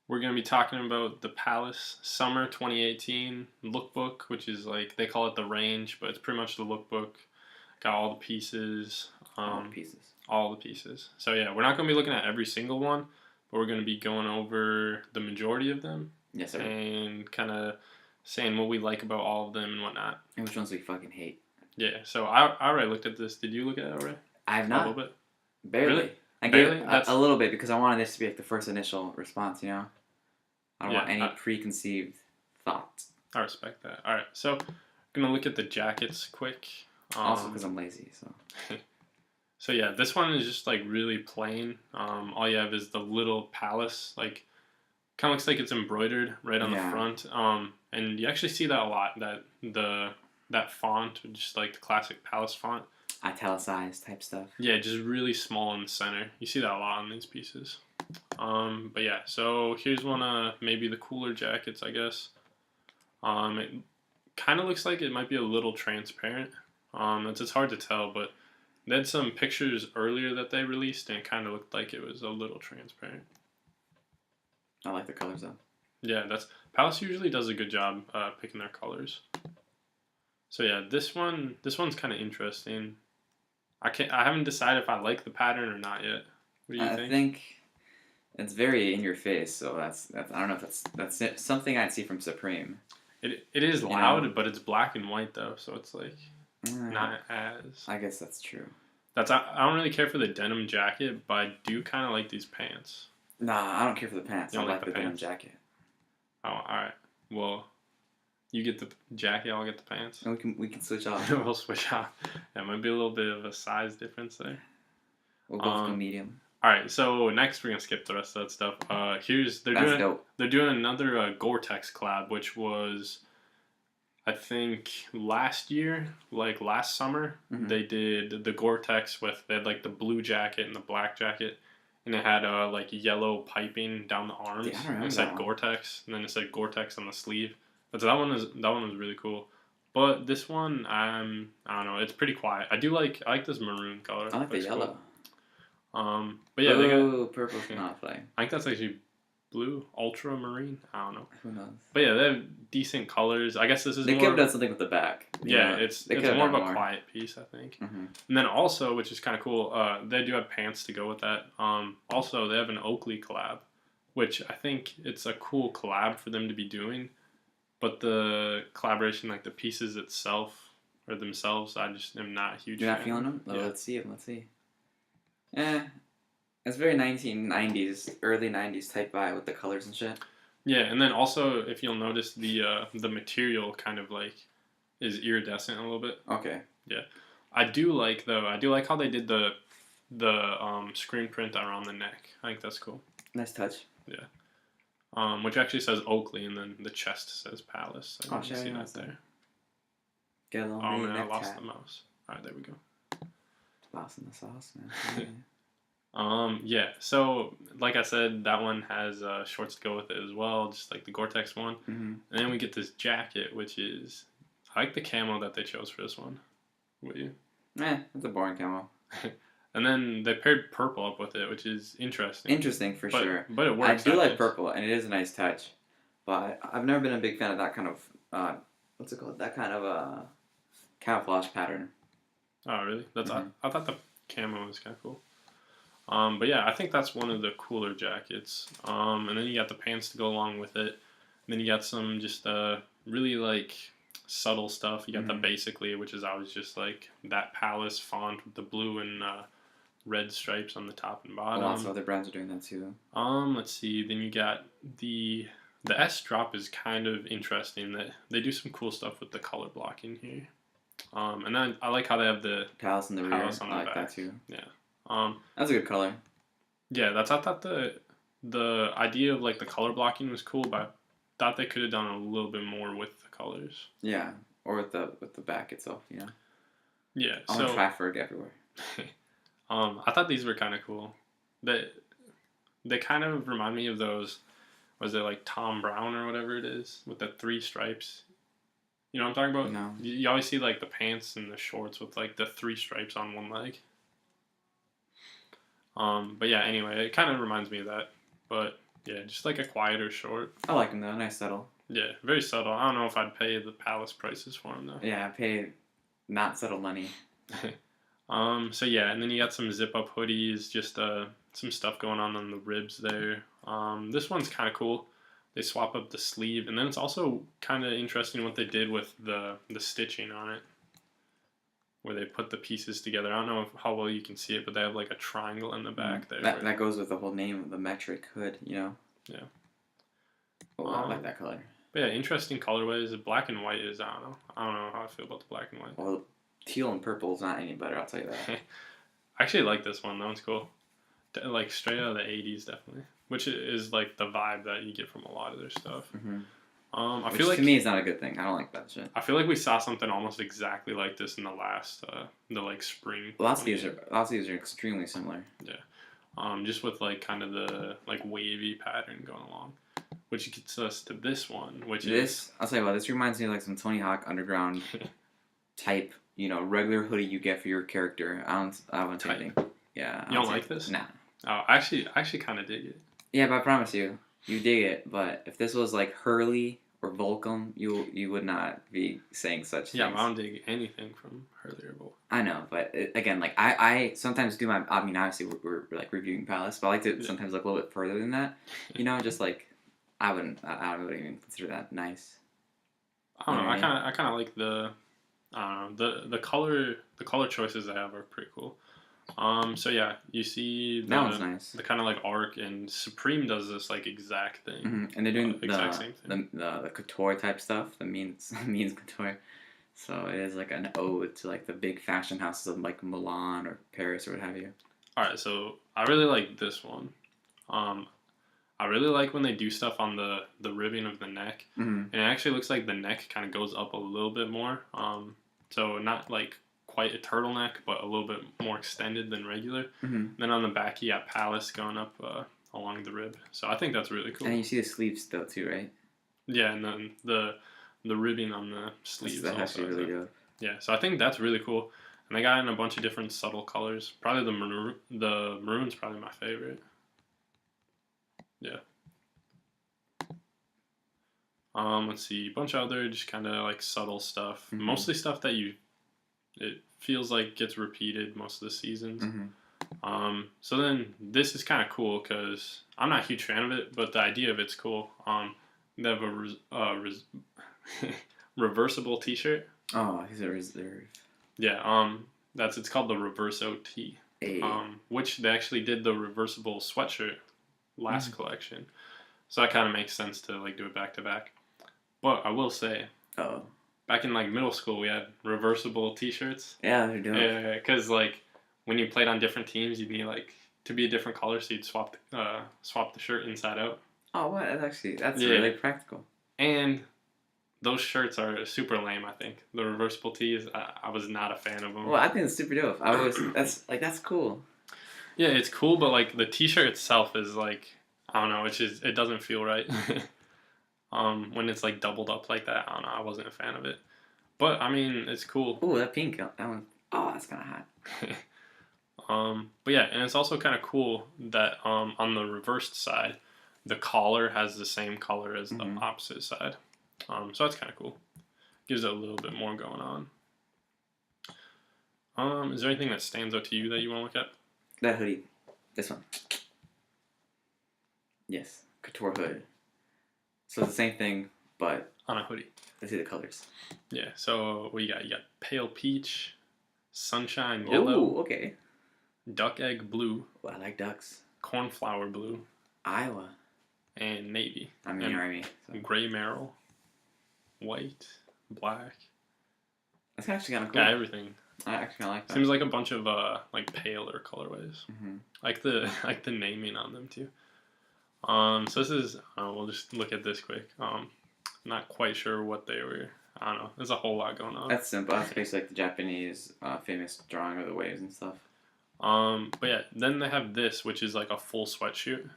We're going to be talking about the Palace Summer 2018 lookbook, which is like they call it the range, but it's pretty much the lookbook. Got all the pieces. All the pieces. All the pieces. So yeah, we're not going to be looking at every single one, but we're going to be going over the majority of them. Yes, sir. And kind of saying what we like about all of them and whatnot. And which ones we fucking hate. Yeah, so I already looked at this. Did you look at it already? I have A not. little bit? Barely. Really? I Barely? gave a little bit because I wanted this to be like the first initial response, you know? I don't want any preconceived thoughts. I respect that. Alright, so I'm going to look at the jackets quick. Also because I'm lazy, so. So yeah, this one is just like really plain. All you have is the little palace, like kind of looks like it's embroidered right on the front. And you actually see that a lot. That font, just like the classic palace font. Italicized type stuff. Yeah, just really small in the center. You see that a lot on these pieces. But yeah, so here's one of maybe the cooler jackets, I guess. It kind of looks like it might be a little transparent. It's hard to tell, but they had some pictures earlier that they released, and it kind of looked like it was a little transparent. I like the colors though. Yeah, Palace usually does a good job picking their colors. So yeah, this one's kind of interesting. I haven't decided if I like the pattern or not yet. What do you think? I think it's very in your face, so that's I don't know if that's something I'd see from Supreme. It is loud, but it's black and white though, so it's like not as. I guess that's true. I don't really care for the denim jacket, but I do kind of like these pants. Nah, I don't care for the pants. You don't I like the denim pants? jacket. Oh, all right. Well, you get the jacket, I'll get the pants. And we can switch off. We'll switch off. That might be a little bit of a size difference there. We'll both go medium. All right, so next we're gonna skip the rest of that stuff. They're doing another Gore-Tex collab, which was, I think, last year, like last summer. Mm-hmm. They did the Gore-Tex they had like the blue jacket and the black jacket, and it had like yellow piping down the arms. Yeah, I remember it said that Gore-Tex, and then it said Gore-Tex on the sleeve. But that one was really cool. But this one, I don't know, it's pretty quiet. I like this maroon color. I like the yellow. Cool. But yeah, they got purple not playing. I think that's actually blue, ultramarine. I don't know. Who knows? But yeah, they have decent colors. I guess this is they could have done something with the back. Yeah, it's more of a quiet piece, I think. Mm-hmm. And then also, which is kind of cool, they do have pants to go with that. Also, they have an Oakley collab, which I think it's a cool collab for them to be doing. But the collaboration, like the pieces themselves, I just am not a huge fan. You're not feeling them? Oh, yeah. Let's see. It's very 1990s, early 90s type vibe with the colors and shit. Yeah, and then also, if you'll notice, the material kind of like is iridescent a little bit. Okay. Yeah. I do like how they did the screen print around the neck. I think that's cool. Nice touch. Yeah. Which actually says Oakley, and then the chest says Palace. So you see that there. Get a little man, I lost the mouse. All right, there we go. Lost in the sauce, man. Yeah. So, like I said, that one has shorts to go with it as well, just like the Gore-Tex one. Mm-hmm. And then we get this jacket, which is I like the camo that they chose for this one. Would you? It's a boring camo. And then they paired purple up with it, which is interesting. Interesting for sure. But it works. I do like purple, and it is a nice touch. But I've never been a big fan of that kind of what's it called? That kind of camouflage pattern. Oh, really? Mm-hmm. I thought the camo was kind of cool. But yeah, I think that's one of the cooler jackets. And then you got the pants to go along with it. And then you got some just really like subtle stuff. You got the Basically, which is always just like that Palace font with the blue and red stripes on the top and bottom. Lots of other brands are doing that too. Let's see. Then you got the S drop is kind of interesting. That they do some cool stuff with the color blocking here. And then I like how they have the Palace in the rear. On the I like back. that too. Yeah. That's a good color. Yeah, I thought the idea of like the color blocking was cool, but I thought they could have done a little bit more with the colors. Yeah, or with the back itself, you know. Yeah. I want Traffic everywhere. I thought these were kind of cool. They kind of remind me of those. Was it like Tom Brown or whatever it is with the 3 stripes? You know what I'm talking about? No. You always see like the pants and the shorts with like the 3 stripes on one leg. But yeah, anyway, it kind of reminds me of that. But yeah, just like a quieter short. I like them though. Nice subtle. Yeah, very subtle. I don't know if I'd pay the Palace prices for them though. Yeah, I pay not subtle money. So yeah, and then you got some zip up hoodies, just some stuff going on the ribs there. This one's kind of cool. They swap up the sleeve, and then it's also kind of interesting what they did with the stitching on it, where they put the pieces together. I don't know how well you can see it, but they have like a triangle in the back there. That goes with the whole name of the metric hood, you know. Yeah. Oh, I like that color. But yeah, interesting colorways. The black and white is I don't know how I feel about the black and white. Well, teal and purple is not any better. I'll tell you that. I actually like this one. That one's cool. Like straight out of the '80s, definitely. Which is like the vibe that you get from a lot of their stuff. Mm-hmm. I Which feel like to me is not a good thing. I don't like that shit. I feel like we saw something almost exactly like this in the last the like spring. Lots of these are extremely similar. Yeah. Just with like kind of the like wavy pattern going along, which gets us to this one, which is I'll tell you what. This reminds me of like some Tony Hawk Underground type, you know, regular hoodie you get for your character. I don't Type. anything. Yeah. You don't like this? Nah. Oh, I actually kind of dig it. Yeah, but I promise you dig it. But if this was like Hurley or Volcom, you would not be saying such things. Yeah, I don't dig anything from Hurley or Volcom. I know, but again, like I sometimes do my. I mean, obviously we're like reviewing Palace, but I like to sometimes look a little bit further than that. You know, just like I wouldn't even consider that nice. I don't know. I kind of like the I don't know the color choices they have are pretty cool. So yeah, you see That one's nice. the kind of like arc, and Supreme does this like exact thing. Mm-hmm. And they're doing exact same thing. the couture type stuff, the means couture. So it is like an ode to like the big fashion houses of like Milan or Paris or what have you. All right, so I really like this one. I really like when they do stuff on the ribbing of the neck, Mm-hmm. and it actually looks like the neck kind of goes up a little bit more. So not like quite a turtleneck, but a little bit more extended than regular. Mm-hmm. Then on the back, you got Palace going up along the rib. So I think that's really cool. And you see the sleeves though too, right? Yeah, and then the ribbing on the sleeves. That's actually really dope. Yeah, so I think that's really cool. And they got it in a bunch of different subtle colors. Probably the maroon's probably my favorite. Yeah. Let's see, a bunch of other just kind of like subtle stuff. Mm-hmm. Mostly stuff that it feels like gets repeated most of the seasons. Mm-hmm. So then this is kind of cool because I'm not a huge fan of it, but the idea of it's cool. They have a reversible T-shirt. Oh, he's a reserve. Yeah. It's called the Reverso T. Hey. Which they actually did the reversible sweatshirt last collection. So that kind of makes sense to like do it back to back. But I will say, back in like middle school, we had reversible T-shirts. Yeah, they're dope. Yeah, because like when you played on different teams, you'd be like to be a different color, so you'd swap the shirt inside out. Oh, what? That's really practical. And those shirts are super lame. I think the reversible tees. I was not a fan of them. Well, I think it's super dope. That's cool. Yeah, it's cool, but like the T-shirt itself is like I don't know. It doesn't feel right. When it's like doubled up like that, I don't know. I wasn't a fan of it, but I mean, it's cool. Ooh, that pink. That one. Oh, that's kind of hot. But yeah, and it's also kind of cool that on the reversed side, the collar has the same color as the opposite side. So that's kind of cool. Gives it a little bit more going on. Is there anything that stands out to you that you want to look at? That hoodie. This one. Yes, couture hood. So it's the same thing, but on a hoodie. Let's see the colors. Yeah. So what you got? You got pale peach, sunshine yellow. Ooh, okay. Duck egg blue. Oh, I like ducks. Cornflower blue. Iowa. And navy. I'm in the Army. So. Gray merrill. White. Black. That's actually kind of cool. Yeah, everything. I actually kind of like that. Seems like a bunch of like paler colorways. Mm-hmm. Like the naming on them too. So this is we'll just look at this quick. Not quite sure what they were. I don't know. There's a whole lot going on. That's simple. That's basically like the Japanese famous drawing of the waves and stuff. But yeah, then they have this, which is like a full sweatsuit.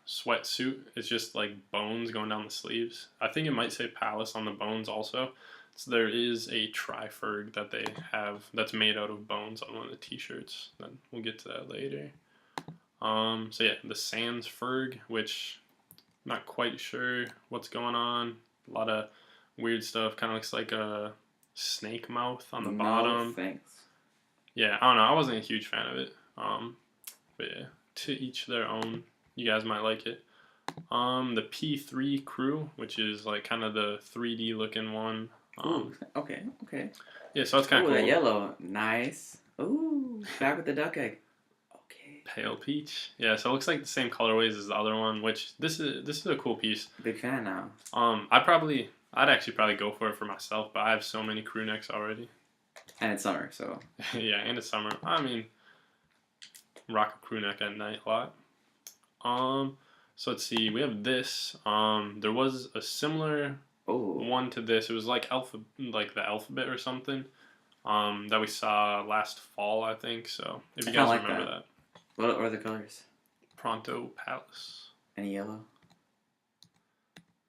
Sweatsuit. It's just like bones going down the sleeves. I think it might say Palace on the bones also. So there is a tri-ferg that they have that's made out of bones on one of the t-shirts. Then we'll get to that later. So yeah, the Sans Ferg, which Not quite sure what's going on. A lot of weird stuff. Kind of looks like a snake mouth on the No bottom. thanks. Yeah, I don't know. I wasn't a huge fan of it. But yeah, to each their own. You guys might like it. The P3 Crew, which is like kind of the 3D looking one. Ooh, okay. Yeah, so it's kind Ooh, of that cool. yellow, nice. Ooh, back with the duck egg. Okay. Pale peach. Yeah, so it looks like the same colorways as the other one, which this is a cool piece. Big fan now. I'd actually probably go for it for myself, but I have so many crew necks already. And it's summer, so. Yeah, and it's summer. I mean, rock a crew neck at night a lot. So let's see. We have this. There was a similar Oh. one to this. It was like the alphabet or something. That we saw last fall, I think. So if you I guys kinda like remember that. What are the colors? Pronto Palace. Any yellow?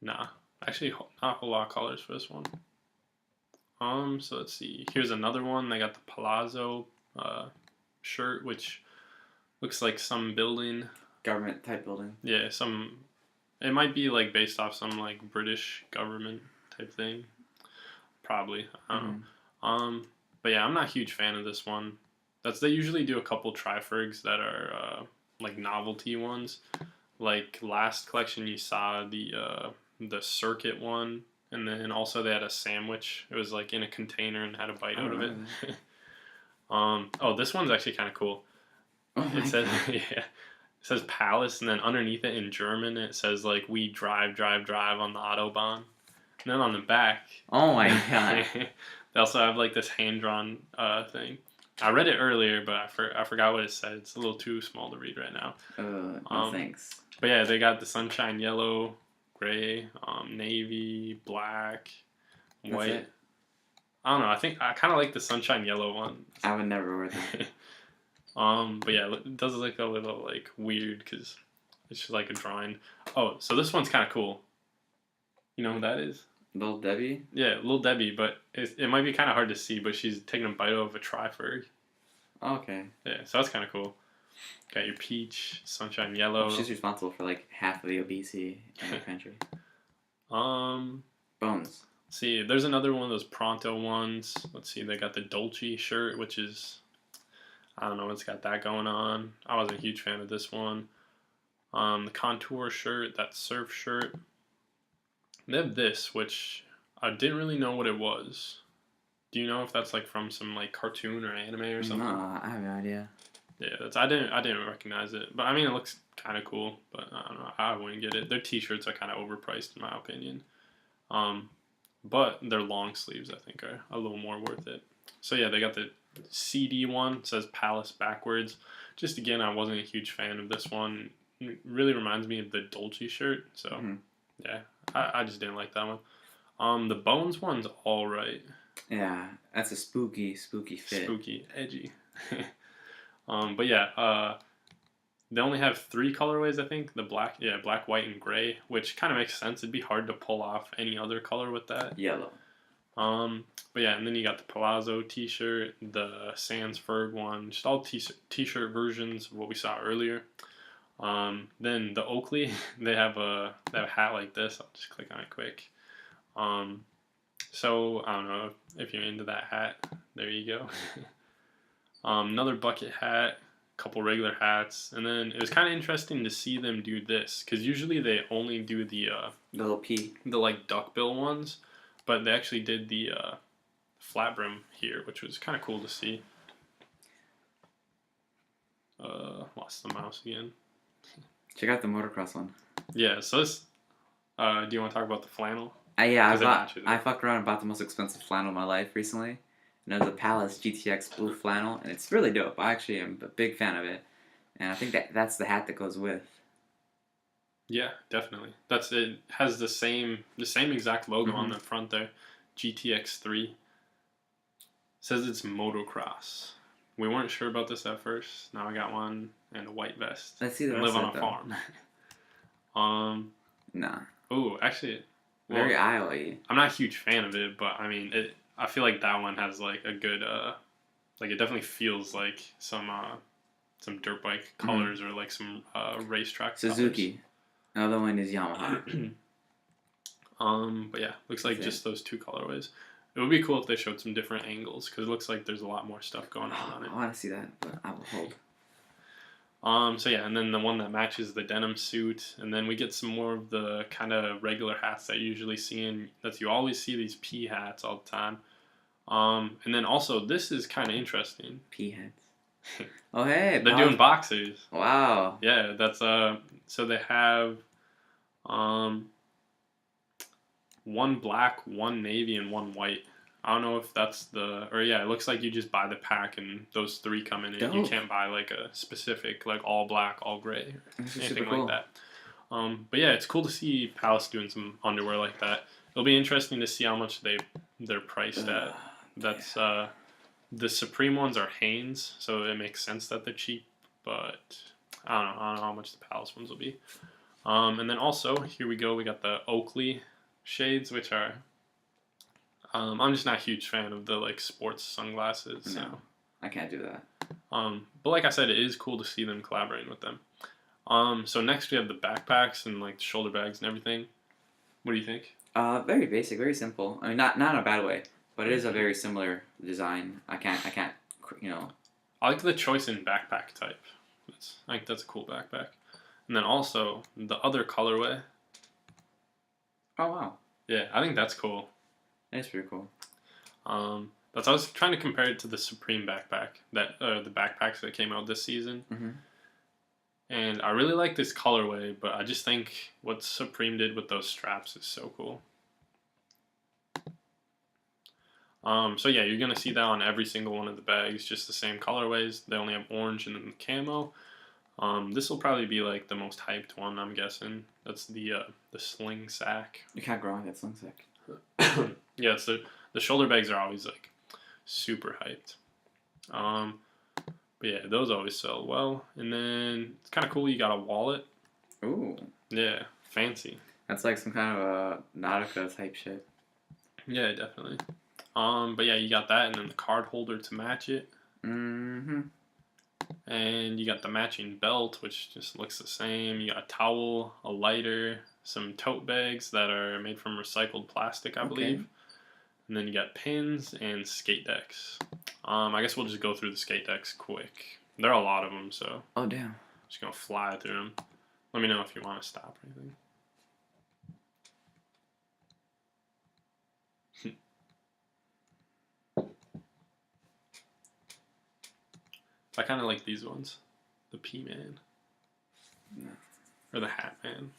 Nah, actually, not a whole lot of colors for this one. So let's see. Here's another one. They got the Palazzo shirt, which looks like some building. Government type building. Yeah, some. It might be like based off some like British government type thing. Probably. I don't know. But yeah, I'm not a huge fan of this one. They usually do a couple Trifergs that are like novelty ones. Like last collection, you saw the circuit one, and then also they had a sandwich. It was like in a container and had a bite out of it. Oh, this one's actually kind of cool. Oh It says yeah. It says Palace, and then underneath it in German, it says like "We drive on the Autobahn." And then on the back, Oh my god. they also have like this hand drawn thing. I read it earlier, but I forgot what it said. It's a little too small to read right now. No thanks. But yeah, they got the sunshine yellow, gray, navy, black, That's white. it? I don't know. I think I kind of like the sunshine yellow one. I would never wear that. But yeah, it does look a little like weird because it's just like a drawing. Oh, so this one's kind of cool. You know who that is? Little Debbie? Yeah, Little Debbie, but it might be kind of hard to see, but she's taking a bite out of a Triferg. Okay. Yeah, so that's kind of cool. Got your peach, sunshine yellow. Well, she's responsible for like half of the obesity in the country. Um, Bones. see, there's another one of those Pronto ones. Let's see, they got the Dolce shirt, which is, I don't know what's got that going on. I wasn't a huge fan of this one. The Contour shirt, that surf shirt. They have this, which I didn't really know what it was. Do you know if that's like from some like cartoon or anime or something? No, I have no idea. Yeah, I didn't recognize it, but I mean it looks kind of cool. But I don't know, I wouldn't get it. Their t-shirts are kind of overpriced in my opinion. But their long sleeves I think are a little more worth it. So yeah, they got the CD one. It says Palace backwards. Just again, I wasn't a huge fan of this one. It really reminds me of the Dolce shirt. So yeah, I just didn't like that one. The Bones one's all right. Yeah, that's a spooky fit. Spooky, edgy. But yeah, they only have 3 colorways, I think. The black, white, and gray, which kind of makes sense. It'd be hard to pull off any other color with that. Yellow. But yeah, and then you got the Palazzo T-shirt, the Sans Ferg one, just all T-shirt versions of what we saw earlier. Then the Oakley, they have a hat like this. I'll just click on it quick. So I don't know if you're into that hat. There you go. Another bucket hat, a couple regular hats, and then it was kind of interesting to see them do this because usually they only do the little P. The like duckbill ones, but they actually did the flat brim here, which was kind of cool to see. Lost the mouse again. Check out the motocross one. Yeah, so this. Do you want to talk about the flannel? Yeah, I fucked around and bought the most expensive flannel of my life recently. And it was a Palace GTX blue flannel, and it's really dope. I actually am a big fan of it, and I think that's the hat that goes with. Yeah, definitely. It has the same exact logo on the front there, GTX3. Says it's motocross. We weren't sure about this at first. Now I got one and a white vest. Let's see the rest live of on it, a though. farm. Nah. Oh, actually, Very Iowa-y. I'm not a huge fan of it, but I mean, I feel like that one has like a good, like it definitely feels like some dirt bike colors or like some racetrack Suzuki. colors. Another one is Yamaha. But yeah, looks like That's it. just those two colorways. It would be cool if they showed some different angles because it looks like there's a lot more stuff going on it. I want to see that, but I will hold. So yeah, and then the one that matches the denim suit, and then we get some more of the kind of regular hats that you usually see that you always see these P hats all the time. And then also this is kind of interesting. P heads. Oh hey, They're doing boxers. Wow. Yeah, that's so they have one black, one navy, and one white. I don't know if that's it looks like you just buy the pack and those three come in it. You Dope. can't buy like a specific like all black, all gray, or This is anything super cool. like that. But yeah, it's cool to see Palace doing some underwear like that. It'll be interesting to see how much they're priced at. That's the Supreme ones are Hanes, so it makes sense that they're cheap, but I don't know how much the Palace ones will be. And then also here we go, we got the Oakley shades, which are I'm just not a huge fan of the like sports sunglasses. No. So. I can't do that. But like I said, it is cool to see them collaborating with them. So next we have the backpacks and like the shoulder bags and everything. What do you think? Very basic, very simple. I mean, not in a bad way, but it is a very similar design. I can't, you know. I like the choice in backpack type. I think that's a cool backpack. And then also the other colorway. Oh wow, Yeah, I think that's cool. that's pretty cool. That's I was trying to compare it to the Supreme backpack that the backpacks that came out this season. Mhm. And I really like this colorway, but I just think what Supreme did with those straps is so cool. So yeah, you're gonna see that on every single one of the bags, just the same colorways. They only have orange and then the camo. This will probably be like the most hyped one, I'm guessing. That's the sling sack. You can't go wrong with that sling sack. Yeah, it's the shoulder bags are always like super hyped. But yeah, those always sell well. And then it's kind of cool. You got a wallet. Ooh, Yeah, fancy. that's like some kind of a Nautica type shit. Yeah, definitely. But yeah, you got that, and then the card holder to match it, Mm-hmm. and you got the matching belt, which just looks the same. You got a towel, a lighter, some tote bags that are made from recycled plastic, I believe. And then you got pins and skate decks. I guess we'll just go through the skate decks quick. There are a lot of them, so Oh damn. just gonna fly through them. Let me know if you want to stop or anything. I kind of like these ones, the P-Man, No. or the Hat Man.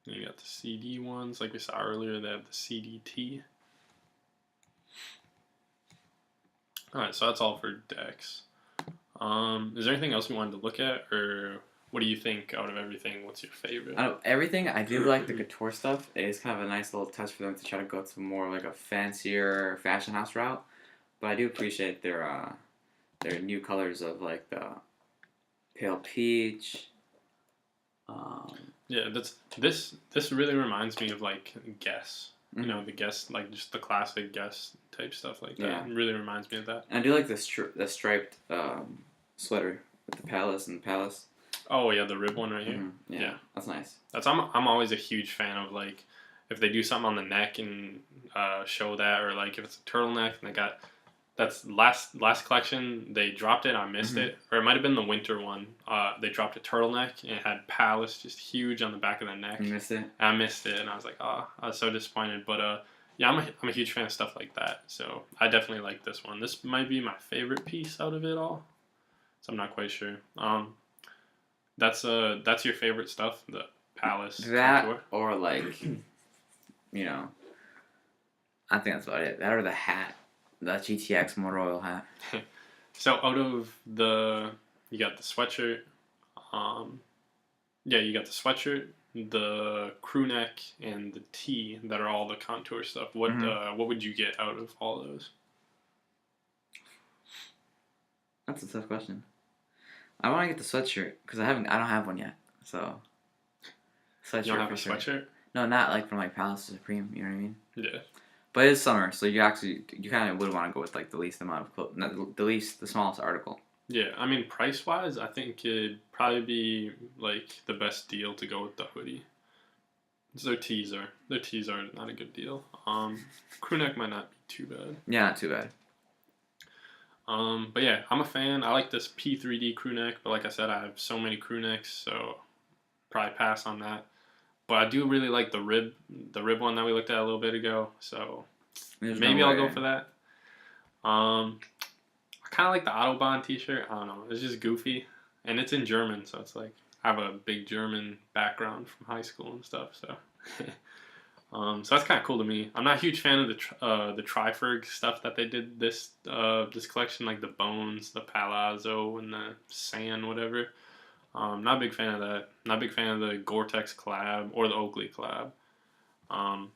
And you got the CD ones, like we saw earlier. They have the CDT. All right, so that's all for decks. Is there anything else we wanted to look at, or what do you think out of everything? What's your favorite? Out of everything, I do like the couture stuff. It is kind of a nice little touch for them to try to go to more like a fancier fashion house route. But I do appreciate their new colors of like the pale peach. Yeah, this really reminds me of like Guess. You Mhm. know, the Guess, like just the classic Guess type stuff like that. Yeah. It really reminds me of that. And I do like the striped sweater with the palace and the palace. Oh yeah, the rib one right here. Mhm. Yeah, Yeah. that's nice. I'm always a huge fan of like if they do something on the neck and show that, or like if it's a turtleneck and they got that's last collection they dropped it. I missed it, or it might have been the winter one. They dropped a turtleneck and it had Palace just huge on the back of the neck. You missed it. I missed it, and I was like, oh, I was so disappointed. But yeah, I'm a huge fan of stuff like that. So I definitely like this one. This might be my favorite piece out of it all. So I'm not quite sure. That's your favorite stuff, the Palace That couture? or like, you know, I think that's about it. That or the hat, the GTX Motor Oil hat. So out of you got the sweatshirt. Yeah, you got the sweatshirt, the crew neck, and the tee that are all the contour stuff. What would you get out of all those? That's a tough question. I want to get the sweatshirt because I don't have one yet. So sweatshirt You don't have for a sure. sweatshirt? No, not like from like Palace Supreme. You know what I mean? Yeah. But it's summer, so you kind of would want to go with like the least amount of clothes, the smallest article. Yeah, I mean, price wise, I think it'd probably be like the best deal to go with the hoodie. It's their tees are not a good deal. Crew neck might not be too bad. Yeah, not too bad. But yeah, I'm a fan. I like this P3D crew neck, but like I said, I have so many crew necks, so probably pass on that. But I do really like the rib one that we looked at a little bit ago. So There's maybe no I'll go way. for that. I kind of like the Autobahn T-shirt. I don't know. It's just goofy, and it's in German, so it's like I have a big German background from high school and stuff. So, so that's kind of cool to me. I'm not a huge fan of the Triferg stuff that they did this collection, like the Bones, the Palazzo, and the Sand, whatever. Not a big fan of that. Not a big fan of the Gore-Tex collab or the Oakley collab. Um,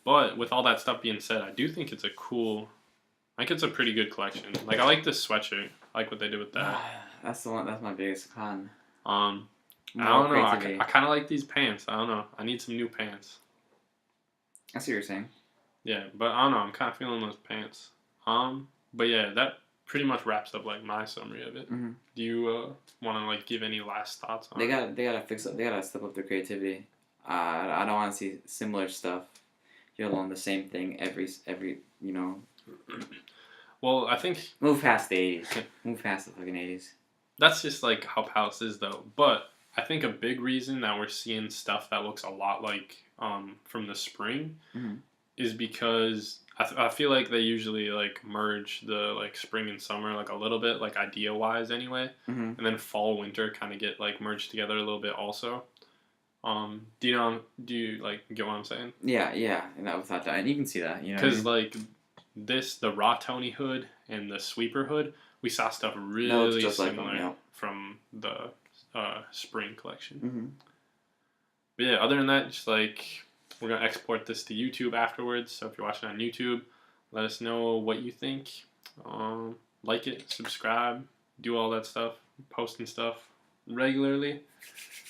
but with all that stuff being said, I do think it's a cool. I think it's a pretty good collection. Like I like this sweatshirt. I like what they did with that. That's the one. That's my biggest con. I More don't know. creativity. I kind of like these pants. I don't know. I need some new pants. I see what you're saying. Yeah, but I don't know. I'm kind of feeling those pants. But yeah, that pretty much wraps up like my summary of it. Mm-hmm. Do you want to like give any last thoughts on They it? gotta fix up. They gotta step up their creativity. I don't want to see similar stuff. You're alone the same thing every you know. Well, I think Move past the 80s. Move past the fucking 80s. that's just like how Palace is though. But I think a big reason that we're seeing stuff that looks a lot like from the spring Mhm. is because I feel like they usually like merge the like spring and summer like a little bit like idea wise anyway, Mhm. and then fall winter kind of get like merged together a little bit also. Do you like get what I'm saying? Yeah. And that without that, and you can see that. You know. What I Because mean? like the Raw Tony hood and the sweeper hood, we saw stuff No, really it's just like similar them. Yeah. from the spring collection. Mhm. But yeah, other than that, just like we're gonna export this to YouTube afterwards. So if you're watching on YouTube, let us know what you think. Like it, subscribe, do all that stuff, posting stuff regularly.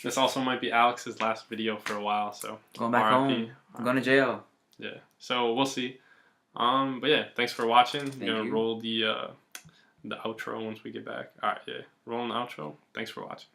This also might be Alex's last video for a while, so Going back home. I'm going to jail. Yeah, so we'll see. But yeah, thanks for watching. Thank We're gonna you. roll the outro once we get back. All right, yeah, rolling the outro. Thanks for watching.